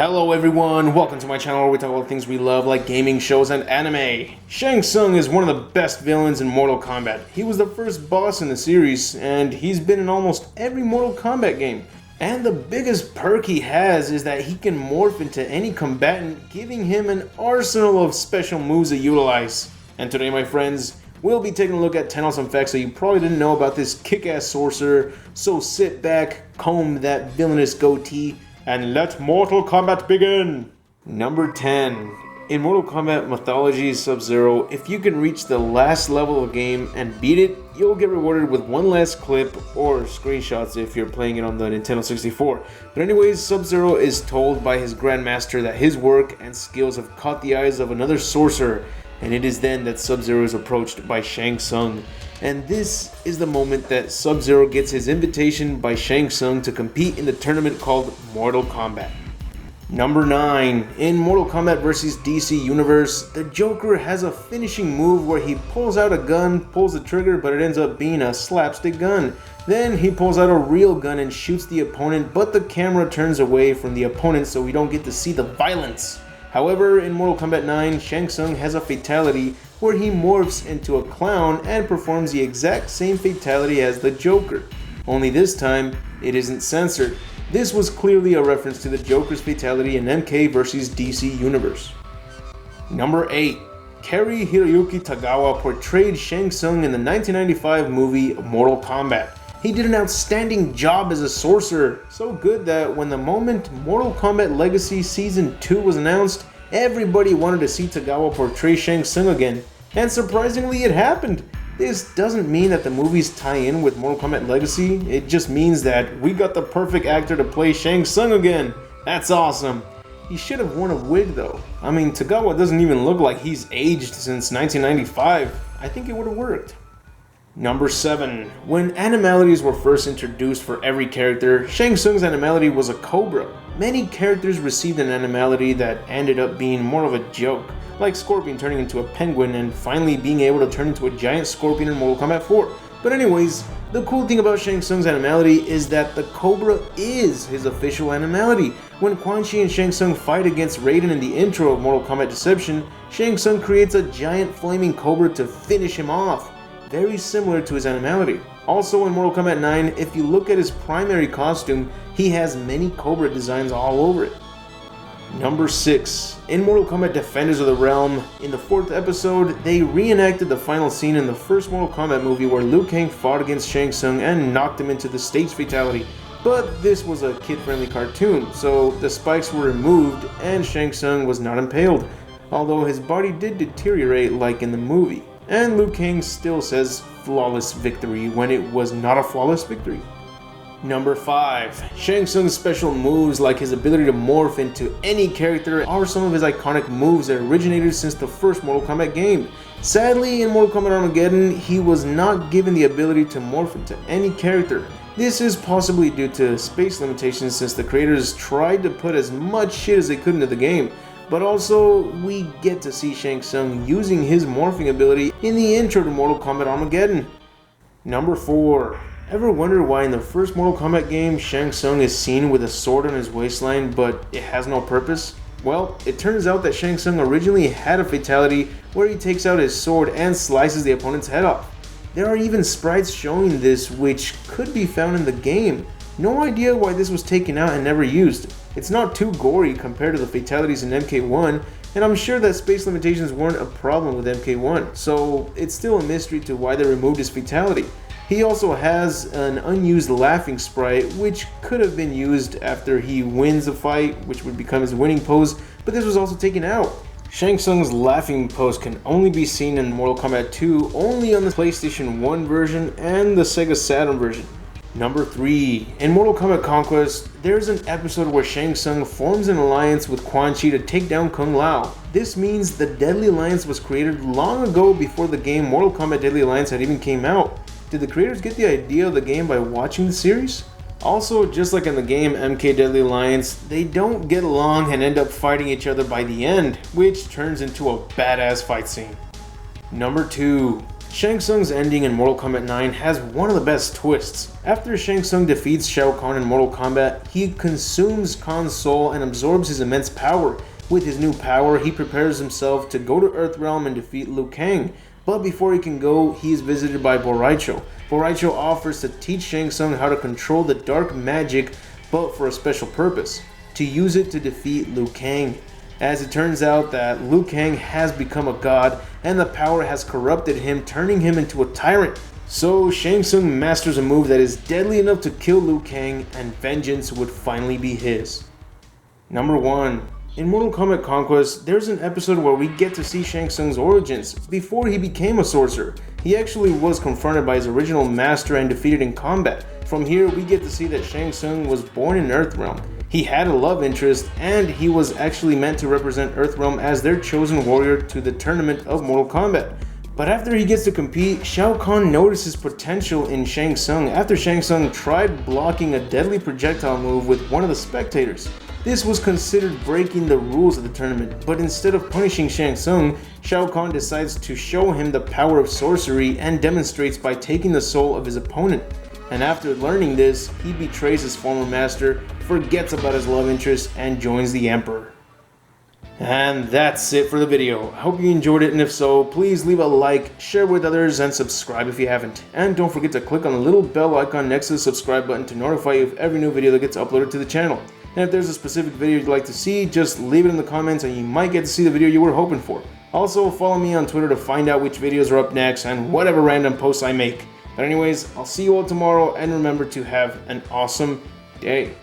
Hello everyone, welcome to my channel where we talk about things we love like gaming, shows, and anime. Shang Tsung is one of the best villains in Mortal Kombat. He was the first boss in the series, and he's been in almost every Mortal Kombat game. And the biggest perk he has is that he can morph into any combatant, giving him an arsenal of special moves to utilize. And today, my friends, we'll be taking a look at 10 awesome facts that you probably didn't know about this kick-ass sorcerer. So sit back, comb that villainous goatee, and let Mortal Kombat begin! Number 10. In Mortal Kombat mythology SubZero, if you can reach the last level of the game and beat it, you'll get rewarded with one last clip or screenshots if you're playing it on the Nintendo 64. But anyways, SubZero is told by his Grandmaster that his work and skills have caught the eyes of another sorcerer, and it is then that SubZero is approached by Shang Tsung. And this is the moment that SubZero gets his invitation by Shang Tsung to compete in the tournament called Mortal Kombat. Number 9. In Mortal Kombat vs DC Universe, the Joker has a finishing move where he pulls out a gun, pulls the trigger, but it ends up being a slapstick gun. Then he pulls out a real gun and shoots the opponent, but the camera turns away from the opponent so we don't get to see the violence. However, in Mortal Kombat 9, Shang Tsung has a fatality where he morphs into a clown and performs the exact same fatality as the Joker. Only this time, it isn't censored. This was clearly a reference to the Joker's fatality in MK vs DC Universe. Number 8. Cary Hiroyuki Tagawa portrayed Shang Tsung in the 1995 movie Mortal Kombat. He did an outstanding job as a sorcerer, so good that when the moment Mortal Kombat Legacy Season 2 was announced, everybody wanted to see Tagawa portray Shang Tsung again, and surprisingly it happened. This doesn't mean that the movies tie in with Mortal Kombat Legacy, it just means that we got the perfect actor to play Shang Tsung again. That's awesome. He should have worn a wig though. I mean, Tagawa doesn't even look like he's aged since 1995. I think it would have worked. Number 7. When animalities were first introduced for every character, Shang Tsung's animality was a Cobra. Many characters received an animality that ended up being more of a joke, like Scorpion turning into a penguin and finally being able to turn into a giant scorpion in Mortal Kombat 4. But anyways, the cool thing about Shang Tsung's animality is that the Cobra is his official animality. When Quan Chi and Shang Tsung fight against Raiden in the intro of Mortal Kombat Deception, Shang Tsung creates a giant flaming Cobra to finish him off. Very similar to his animality. Also in Mortal Kombat 9, if you look at his primary costume, he has many Cobra designs all over it. Number 6. In Mortal Kombat Defenders of the Realm, in the 4th episode, they reenacted the final scene in the first Mortal Kombat movie where Liu Kang fought against Shang Tsung and knocked him into the stage fatality. But this was a kid-friendly cartoon, so the spikes were removed and Shang Tsung was not impaled, although his body did deteriorate like in the movie. And Liu Kang still says flawless victory when it was not a flawless victory. Number 5. Shang Tsung's special moves, like his ability to morph into any character, are some of his iconic moves that originated since the first Mortal Kombat game. Sadly, in Mortal Kombat Armageddon, he was not given the ability to morph into any character. This is possibly due to space limitations since the creators tried to put as much shit as they could into the game. But also, we get to see Shang Tsung using his morphing ability in the intro to Mortal Kombat Armageddon. Number 4. Ever wonder why in the first Mortal Kombat game, Shang Tsung is seen with a sword on his waistline, but it has no purpose? Well, it turns out that Shang Tsung originally had a fatality where he takes out his sword and slices the opponent's head off. There are even sprites showing this which could be found in the game. No idea why this was taken out and never used. It's not too gory compared to the fatalities in MK1, and I'm sure that space limitations weren't a problem with MK1, so it's still a mystery to why they removed his fatality. He also has an unused laughing sprite, which could have been used after he wins a fight, which would become his winning pose, but this was also taken out. Shang Tsung's laughing pose can only be seen in Mortal Kombat 2 only on the PlayStation 1 version and the Sega Saturn version. Number 3. In Mortal Kombat Conquest, there's an episode where Shang Tsung forms an alliance with Quan Chi to take down Kung Lao. This means the Deadly Alliance was created long ago before the game Mortal Kombat Deadly Alliance had even came out. Did the creators get the idea of the game by watching the series? Also, just like in the game MK Deadly Alliance, they don't get along and end up fighting each other by the end, which turns into a badass fight scene. Number 2. Shang Tsung's ending in Mortal Kombat 9 has one of the best twists. After Shang Tsung defeats Shao Kahn in Mortal Kombat, he consumes Kahn's soul and absorbs his immense power. With his new power, he prepares himself to go to Earthrealm and defeat Liu Kang. But before he can go, he is visited by Boraicho. Boraicho offers to teach Shang Tsung how to control the dark magic, but for a special purpose, to use it to defeat Liu Kang. As it turns out that Liu Kang has become a god, and the power has corrupted him, turning him into a tyrant. So Shang Tsung masters a move that is deadly enough to kill Liu Kang, and vengeance would finally be his. Number 1. In Mortal Kombat Conquest, there's an episode where we get to see Shang Tsung's origins. Before he became a sorcerer, he actually was confronted by his original master and defeated in combat. From here, we get to see that Shang Tsung was born in Earthrealm. He had a love interest, and he was actually meant to represent Earthrealm as their chosen warrior to the tournament of Mortal Kombat. But after he gets to compete, Shao Kahn notices potential in Shang Tsung after Shang Tsung tried blocking a deadly projectile move with one of the spectators. This was considered breaking the rules of the tournament, but instead of punishing Shang Tsung, Shao Kahn decides to show him the power of sorcery and demonstrates by taking the soul of his opponent. And after learning this, he betrays his former master, forgets about his love interest, and joins the Emperor. And that's it for the video. I hope you enjoyed it, and if so, please leave a like, share with others, and subscribe if you haven't. And don't forget to click on the little bell icon next to the subscribe button to notify you of every new video that gets uploaded to the channel. And if there's a specific video you'd like to see, just leave it in the comments and you might get to see the video you were hoping for. Also, follow me on Twitter to find out which videos are up next and whatever random posts I make. But anyways, I'll see you all tomorrow, and remember to have an awesome day.